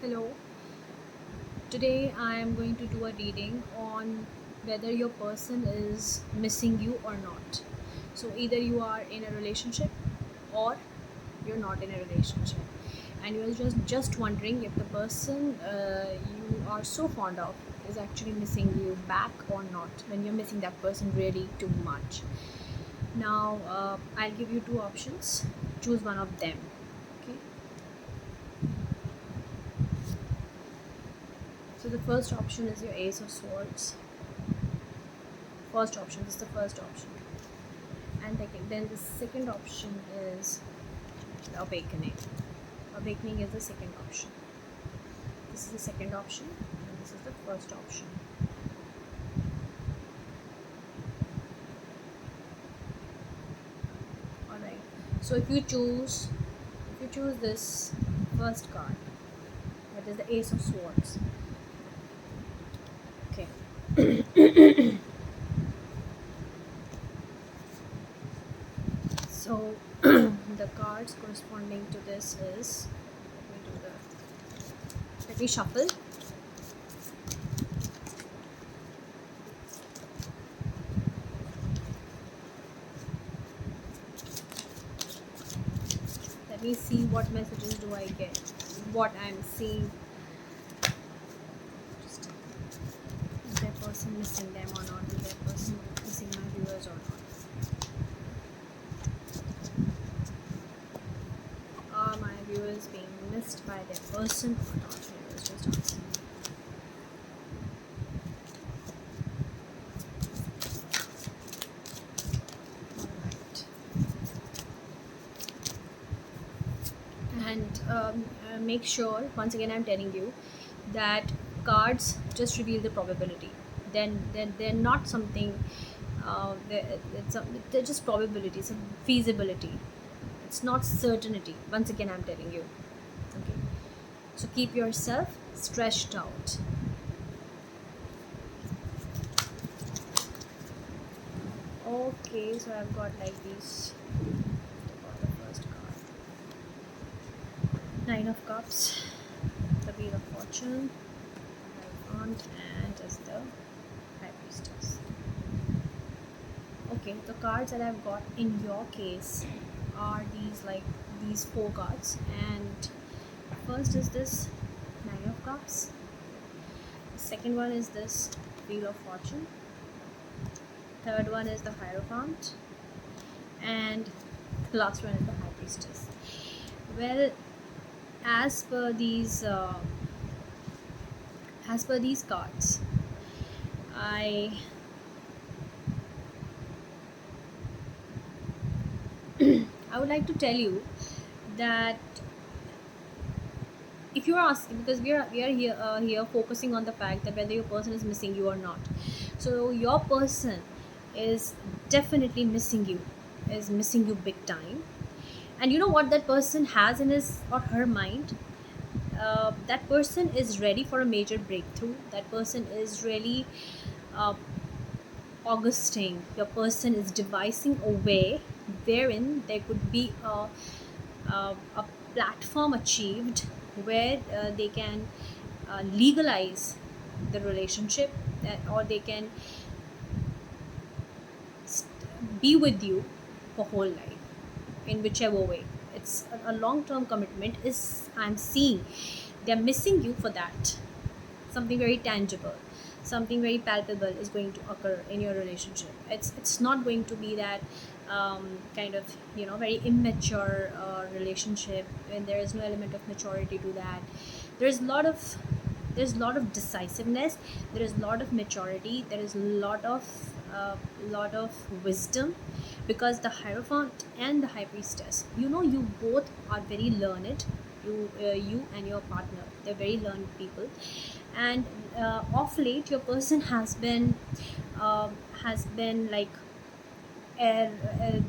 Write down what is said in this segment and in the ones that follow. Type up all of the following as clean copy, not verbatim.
Hello, today I am going to do a reading on whether your person is missing you or not. So, either you are in a relationship or you're not in a relationship, and you're just wondering if the person you are so fond of is actually missing you back or not, when you're missing that person really too much. Now, I'll give you two options, choose one of them. Okay, so the first option is your Ace of Swords. First option, this is the first option. And then the second option is the Awakening. Awakening is the second option. This is the second option, and this is the first option. Alright, so if you choose this first card, that is the Ace of Swords. Okay. So the cards corresponding to this is, let me shuffle. Let me see what messages do I get, what I'm seeing. Just, is that person missing them or not? Is that person missing my viewers or not? Are my viewers being missed by their person or not? Viewers, just answer. Alright. And make sure, once again I'm telling you, that cards just reveal the probability. Then they're not something, they're just probabilities and feasibility. It's not certainty. Once again I'm telling you. Okay, so keep yourself stretched out. Okay, so I've got like these. Got the first card, Nine of Cups, the Wheel of Fortune, the Hierophant, and just the High Priestess. Okay, the cards that I've got in your case are these four cards, and first is this Nine of Cups. The second one is this Wheel of Fortune. Third one is the Hierophant, and the last one is the High Priestess. Well, as per these cards, I I would like to tell you that if you're asking, because we are here focusing on the fact that whether your person is missing you or not. So your person is definitely missing you, is missing you big time. And you know what that person has in his or her mind? That person is ready for a major breakthrough. That person is really uh, augusting. Your person is devising a way wherein there could be a platform achieved where they can legalize the relationship, or they can be with you for whole life, in whichever way. It's a long-term commitment. Is I'm seeing they're missing you for that. Something very tangible, something very palpable is going to occur in your relationship. It's not going to be that kind of very immature relationship, and there is no element of maturity to that. There's a lot of decisiveness, there is a lot of maturity, there is a lot of wisdom, because the Hierophant and the High Priestess, you both are very learned. You and your partner, they're very learned people. And of late your person has been like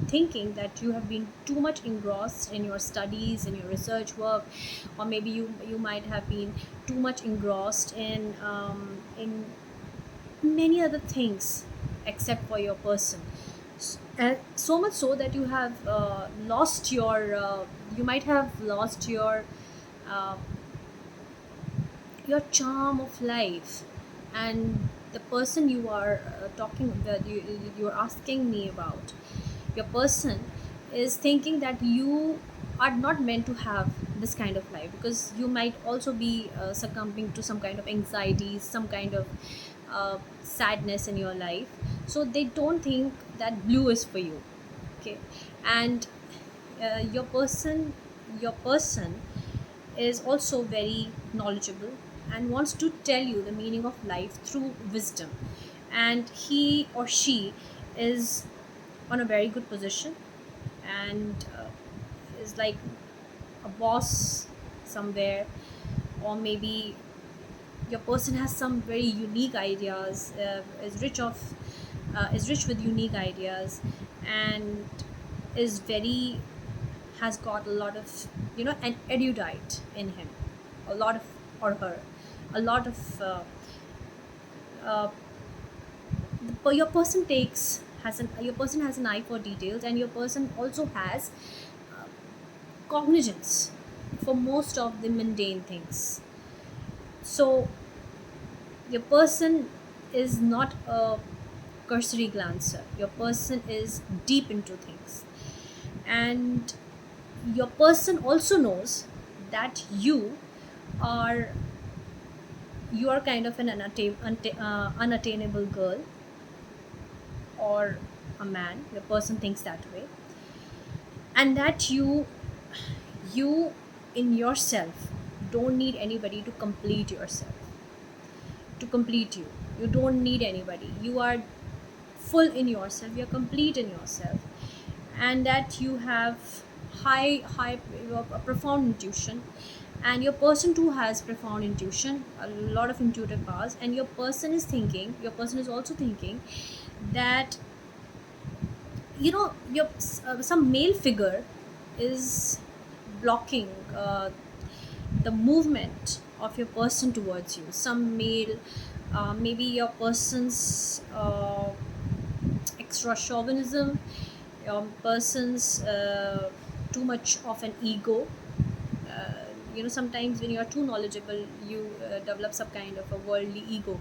thinking that you have been too much engrossed in your studies and your research work, or maybe you might have been too much engrossed in many other things except for your person. And so much so that you have lost your you might have lost your uh, your charm of life. And the person you are talking that you're asking me about, your person is thinking that you are not meant to have this kind of life, because you might also be succumbing to some kind of anxieties, some kind of sadness in your life. So they don't think that blue is for you. Okay. And your person is also very knowledgeable and wants to tell you the meaning of life through wisdom. And he or she is on a very good position, and is like a boss somewhere. Or maybe your person has some very unique ideas, is rich with unique ideas, and is very has got a lot of, an erudite in him, a lot of, or her, a lot of uh, your person takes has an your person has an eye for details, and your person also has cognizance for most of the mundane things. So your person is not a cursory glancer. Your person is deep into things. And your person also knows that are you are kind of an unattainable girl or a man. Your person thinks that way. And that you in yourself don't need anybody to complete you. You don't need anybody. You are full in yourself. You're complete in yourself. And that you have high you have a profound intuition. And your person too has profound intuition, a lot of intuitive powers. And your person is also thinking that, your some male figure is blocking the movement of your person towards you. Some male, maybe your person's extra chauvinism, your person's too much of an ego. Sometimes when you are too knowledgeable, you develop some kind of a worldly ego.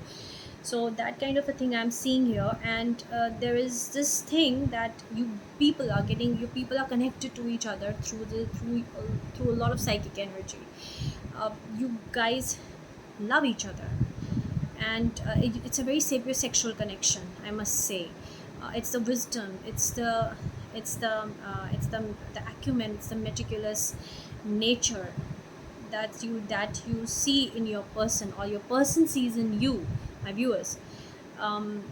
So that kind of a thing I'm seeing here. And there is this thing that you people are connected to each other through a lot of psychic energy. You guys love each other. And it's a very sapiosexual connection, I must say. It's the wisdom, it's the acumen, it's the meticulous nature that you see in your person, or your person sees in you, my viewers. um,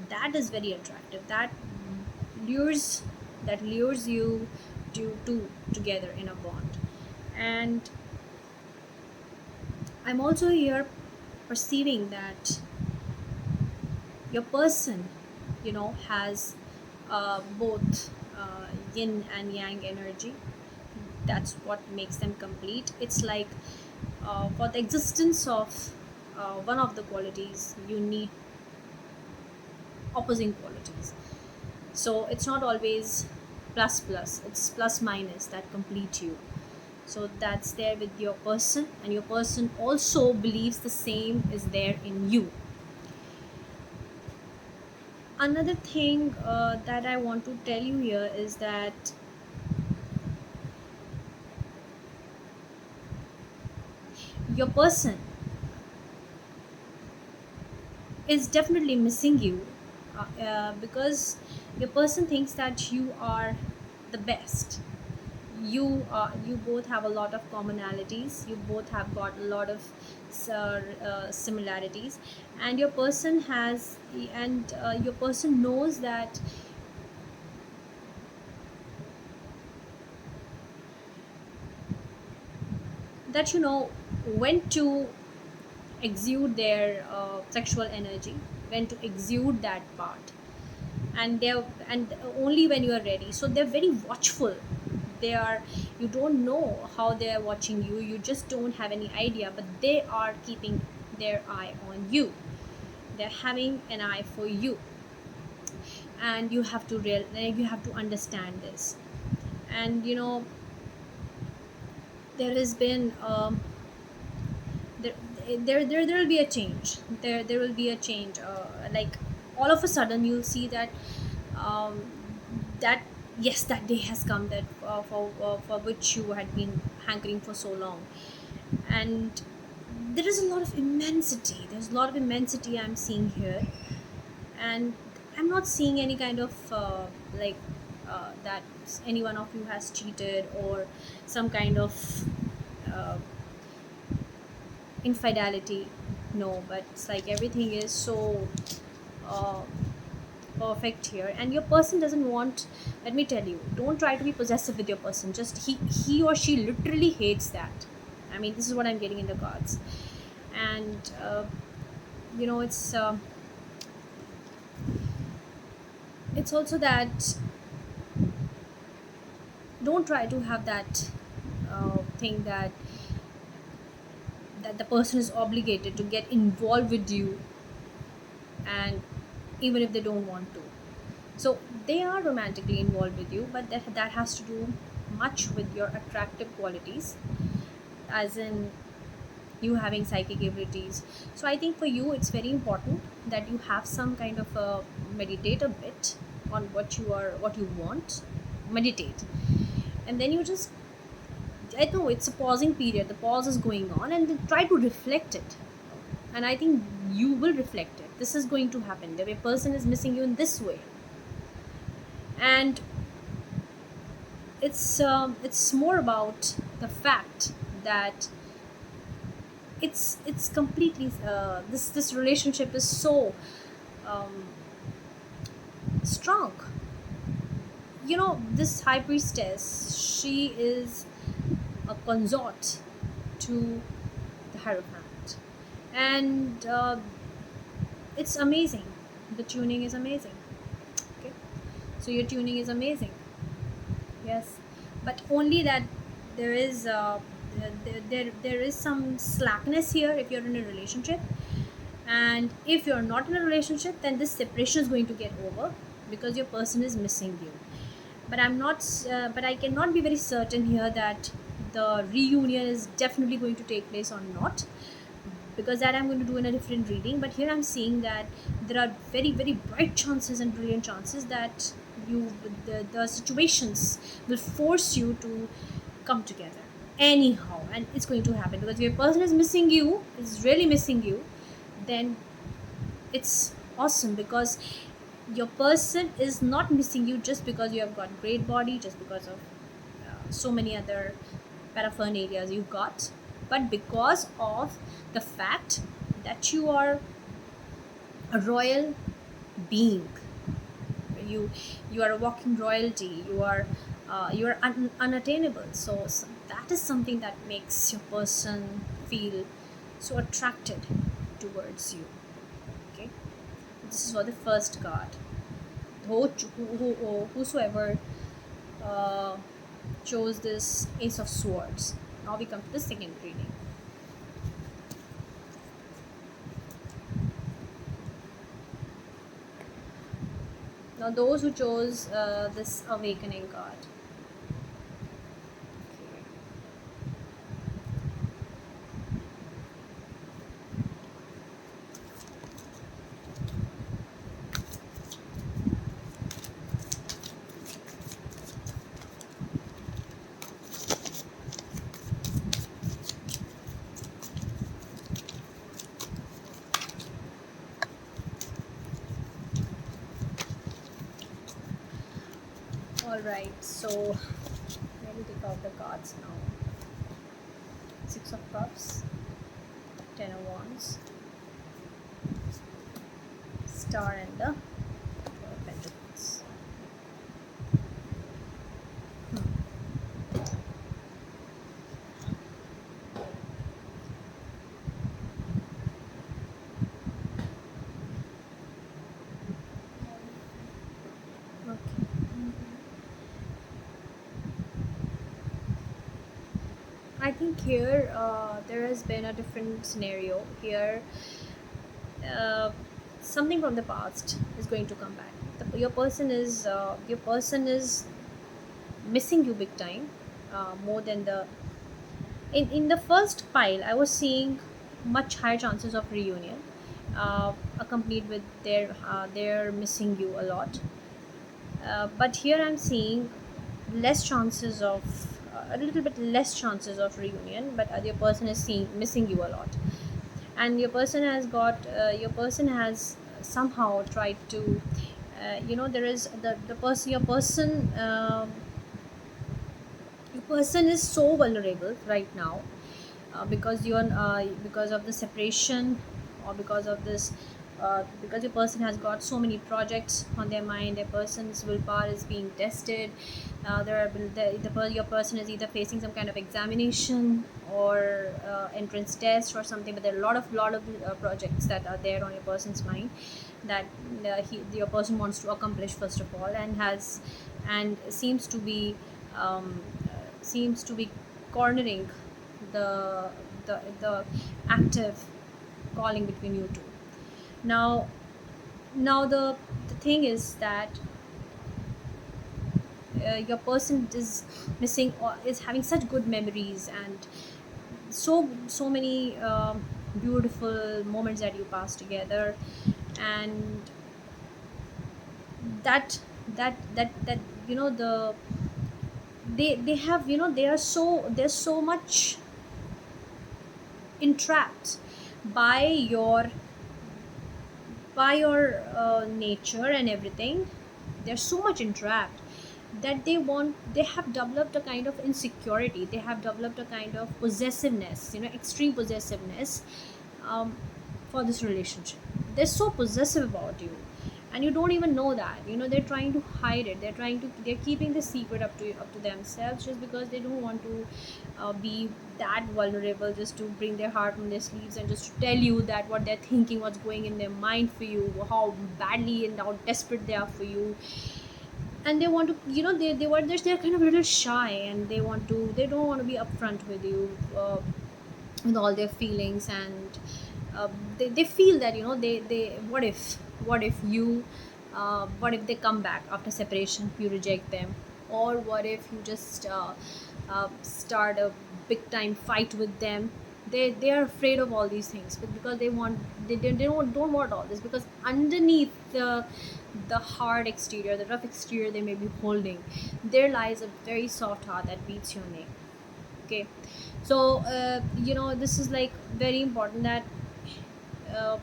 that is very attractive. Lures that lures you together in a bond. And I'm also here perceiving that your person, has both yin and yang energy. That's what makes them complete. It's like, for the existence of one of the qualities, you need opposing qualities. So it's not always plus plus, it's plus minus that complete you. So that's there with your person, and your person also believes the same is there in you. Another thing that I want to tell you here is that your person is definitely missing you, because your person thinks that you are the best. You both have a lot of commonalities. You both have got a lot of similarities. And your person knows that when to exude their sexual energy, when to exude that part. And only when you are ready. So they're very watchful. They are You don't know how they are watching you, you just don't have any idea, but they are keeping their eye on you. They're having an eye for you. And you have to understand this. And there has been there there will be a change. There will be a change, like all of a sudden you'll see that um, that yes, that day has come, that for which you had been hankering for so long. And there is a lot of immensity, there's a lot of immensity I'm seeing here. And I'm not seeing any kind of like that any one of you has cheated or some kind of uh, infidelity. No, but it's like everything is so uh, perfect here, and your person doesn't want. Let me tell you, don't try to be possessive with your person. Just he or she literally hates that. I mean, this is what I'm getting in the cards. And it's also that don't try to have that thing that the person is obligated to get involved with you, and even if they don't want to. So they are romantically involved with you, but that has to do much with your attractive qualities, as in you having psychic abilities. So I think for you it's very important that you have some kind of a meditate a bit on what you want. Meditate, and then you just, I know it's a pausing period, the pause is going on, and then try to reflect it. And I think you will reflect it. This is going to happen, the way person is missing you in this way. And it's more about the fact that it's completely this relationship is so um, strong. This high priestess, she is a consort to the hierophant. And it's amazing, the tuning is amazing. Okay, so your tuning is amazing. Yes, but only that there is there is some slackness here if you're in a relationship. And if you're not in a relationship, then this separation is going to get over, because your person is missing you. But I cannot be very certain here that the reunion is definitely going to take place or not, because that I'm going to do in a different reading. But here I'm seeing that there are very, very bright chances and brilliant chances that the situations will force you to come together anyhow, and it's going to happen, because if your person is missing you, is really missing you, then it's awesome, because your person is not missing you just because you have got great body, just because of so many other paraphernalias you got, but because of the fact that you are a royal being. You are a walking royalty. You are unattainable. So that is something that makes your person feel so attracted towards you. Okay, this is for the first card. Whosoever uh, chose this Ace of Swords. Now we come to the second reading. Now those who chose this Awakening card. Alright, so let me take out the cards now. Six of Cups, Ten of Wands, Star, and the Twelve of Pentacles. Okay. I think here there has been a different scenario. Here, uh, something from the past is going to come back. Your person is missing you big time, more than the in the first pile I was seeing much higher chances of reunion, accompanied with their missing you a lot. But here I'm seeing less chances of, a little bit less chances of reunion, but other person is seeing missing you a lot. And your person has somehow tried to, there is the person your person your person is so vulnerable right now, because of the separation, or because of this, because your person has got so many projects on their mind. Their person's willpower is being tested. Your person is either facing some kind of examination or entrance test or something, but there are a lot of projects that are there on your person's mind, that your person wants to accomplish first of all, and seems to be cornering the the active calling between you two. Now, the thing is that your person is missing, or is having such good memories, and so many beautiful moments that you pass together. And that the they have, they're so much entrapped by your nature and everything. They're so much entrapped that they have developed a kind of insecurity, they have developed a kind of possessiveness, extreme possessiveness, um, for this relationship. They're so possessive about you, and you don't even know that. They're trying to hide it. They're keeping the secret up to themselves, just because they don't want to be that vulnerable, just to bring their heart on their sleeves, and just to tell you that what they're thinking, what's going in their mind for you, how badly and how desperate they are for you. And they want to, they're kind of a little shy, and they don't want to be upfront with you, with all their feelings. And they feel that, they what if they come back after separation, you reject them, or what if you just start a big time fight with them. They are afraid of all these things, but because they don't want all this, because underneath the hard exterior, the rough exterior they may be holding, there lies a very soft heart that beats your name. Okay. So this is like very important, that uh,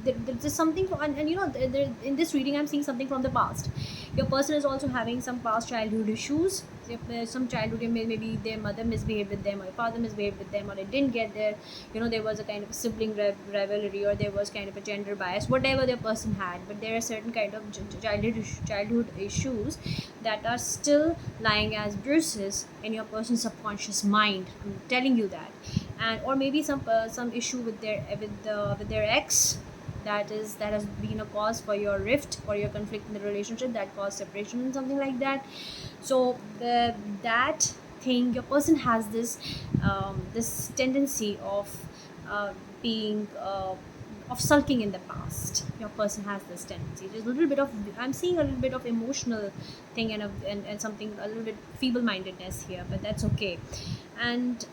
there's something and in this reading I'm seeing something from the past. Your person is also having some past childhood issues. If there's some childhood, maybe their mother misbehaved with them, or father misbehaved with them, or they didn't get their, there was a kind of sibling rivalry, or there was kind of a gender bias, whatever their person had. But there are certain kind of childhood issues that are still lying as bruises in your person's subconscious mind. I'm telling you that. And or maybe some issue with their ex, that has been a cause for your rift, for your conflict in the relationship, that caused separation and something like that. So that thing, your person has this tendency of being of sulking in the past. Your person has this tendency. There's a little bit of, I'm seeing a little bit of emotional thing, and something a little bit feeble-mindedness here, but that's okay. And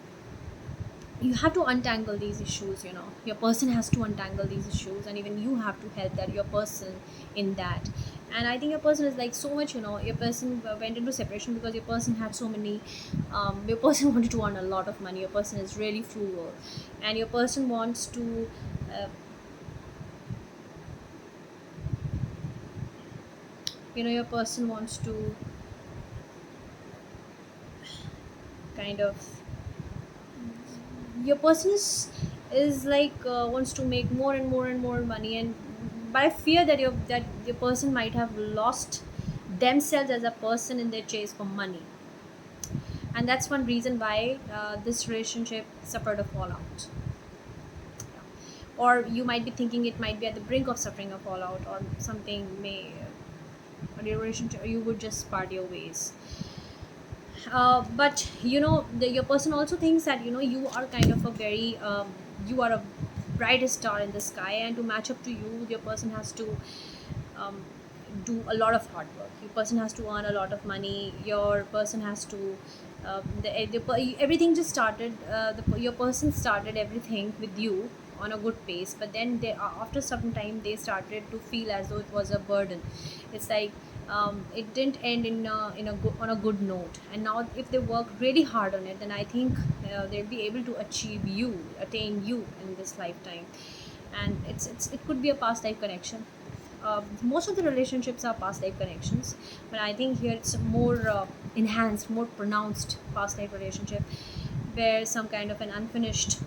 you have to untangle these issues. Your person has to untangle these issues, and even you have to help that your person in that. And I think your person is like so much, your person went into separation because your person had so many, your person wanted to earn a lot of money. Your person is really frugal, and your person wants to uh, your person wants to kind of, your person is like, wants to make more and more and more money, and by fear that your person might have lost themselves as a person in their chase for money. And that's one reason why this relationship suffered a fallout. Or you might be thinking it might be at the brink of suffering a fallout, or something may, or your relationship, you would just part your ways. But your person also thinks that you are kind of a very, you are a brightest star in the sky, and to match up to you, your person has to um, do a lot of hard work. Your person has to earn a lot of money. Your person has to Everything just started, your person started everything with you on a good pace, but then after some time they started to feel as though it was a burden. It's like, it didn't end on a good note, and now if they work really hard on it, then I think they'll be able to attain you in this lifetime. And it could be a past life connection. Most of the relationships are past life connections, but I think here it's more enhanced, more pronounced past life relationship, where some kind of an unfinished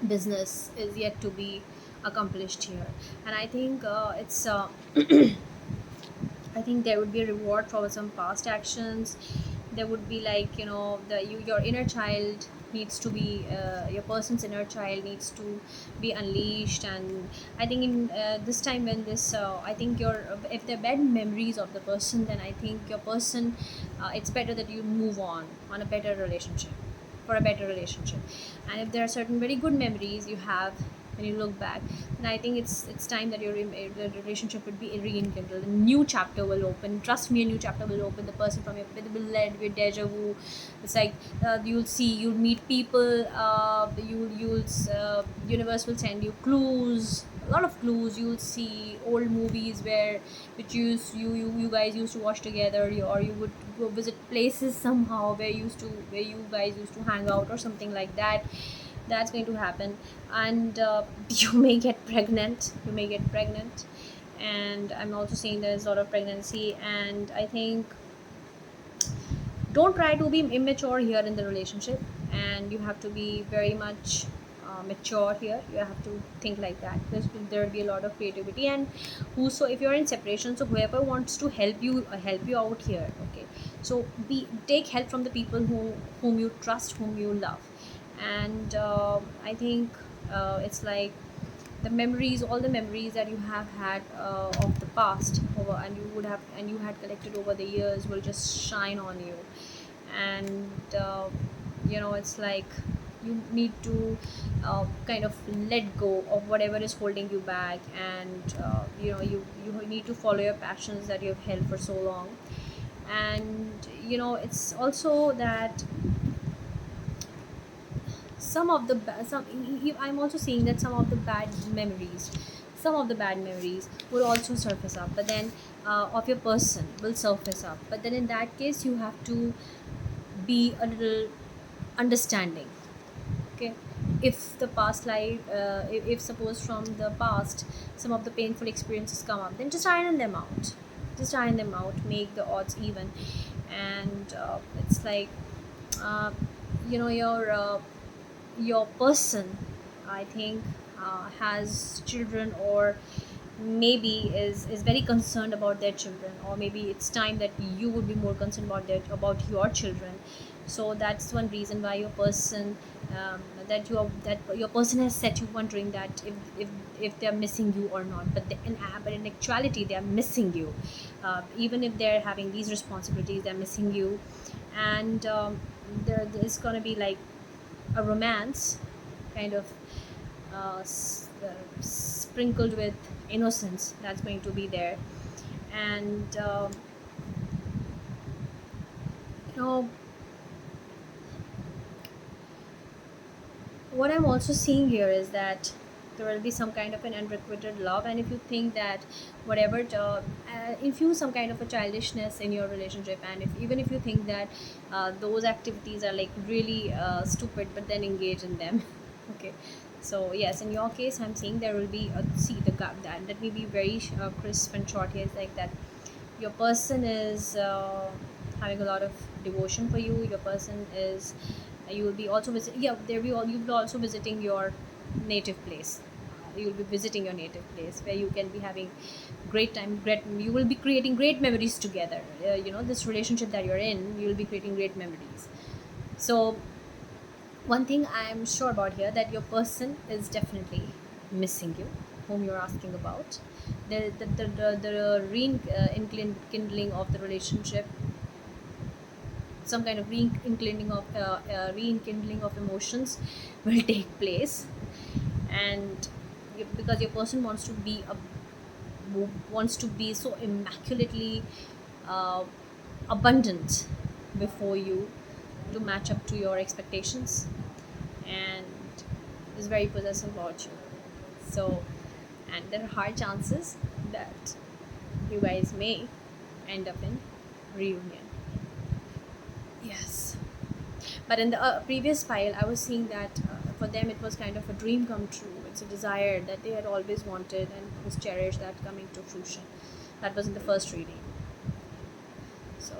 business is yet to be accomplished here. And I think I think there would be a reward for some past actions. There would be, like, your inner child needs to be, your person's inner child needs to be unleashed. And I think in this time, when this I think your if there are bad memories of the person, then I think your person, it's better that you move on a better relationship, for a better relationship. And if there are certain very good memories you have when you look back, then I think it's time that the relationship would be rekindled. A new chapter will open. Trust me, a new chapter will open. The person from your will led with deja vu. It's like, you'll meet people. Universe will send you clues, a lot of clues. You'll see old movies which you guys used to watch together, or you would go visit places somehow where you guys used to hang out, or something like that. That's going to happen. And you may get pregnant. And I'm also seeing there's a lot of pregnancy. And I think, don't try to be immature here in the relationship, and you have to be very much mature here. You have to think like that, because there will be a lot of creativity. And if you're in separation, so whoever wants to help you out here, okay, so take help from the people whom you trust, whom you love. And I think it's like, all the memories that you have had of the past, and you had collected over the years, will just shine on you. And it's like, you need to kind of let go of whatever is holding you back. And you need to follow your passions that you've held for so long. And it's also that some of the I'm also seeing that some of the bad memories will also surface up, but then of your person will surface up. But then in that case, you have to be a little understanding. Okay, if the past life, if suppose from the past some of the painful experiences come up, then just iron them out. Make the odds even. And it's like, uh, you know your person, I think, has children, or maybe is very concerned about their children, or maybe it's time that you would be more concerned about your children. So that's one reason why your person, that your person has set you wondering that if they're missing you or not. But in actuality, they are missing you. Even if they're having these responsibilities, they're missing you. And there's gonna be like a romance, kind of sprinkled with innocence, that's going to be there. And you know what I'm also seeing here is that there will be some kind of an unrequited love. And if you think that whatever infuse some kind of a childishness in your relationship, and if you think that those activities are like really stupid, but then engage in them. Okay, so yes, in your case, I'm seeing there will be the gap. That may be very crisp and short here. It's like that your person is having a lot of devotion for you. Your person is, you will be also you will also visiting your native place. You will be visiting your native place, where you can be having you will be creating great memories together. This relationship that you're in, you will be creating great memories. So one thing I'm sure about here, that your person is definitely missing you, whom you're asking about. The rekindling of the relationship, some kind of rekindling of emotions will take place. And because your person wants to be so immaculately uh, abundant before you, to match up to your expectations, and is very possessive about you. So, and there are high chances that you guys may end up in reunion. Yes. But in the previous file, I was seeing that for them it was kind of a dream come true. It's a desire that they had always wanted and was cherished, that coming to fruition. That was in the first reading. So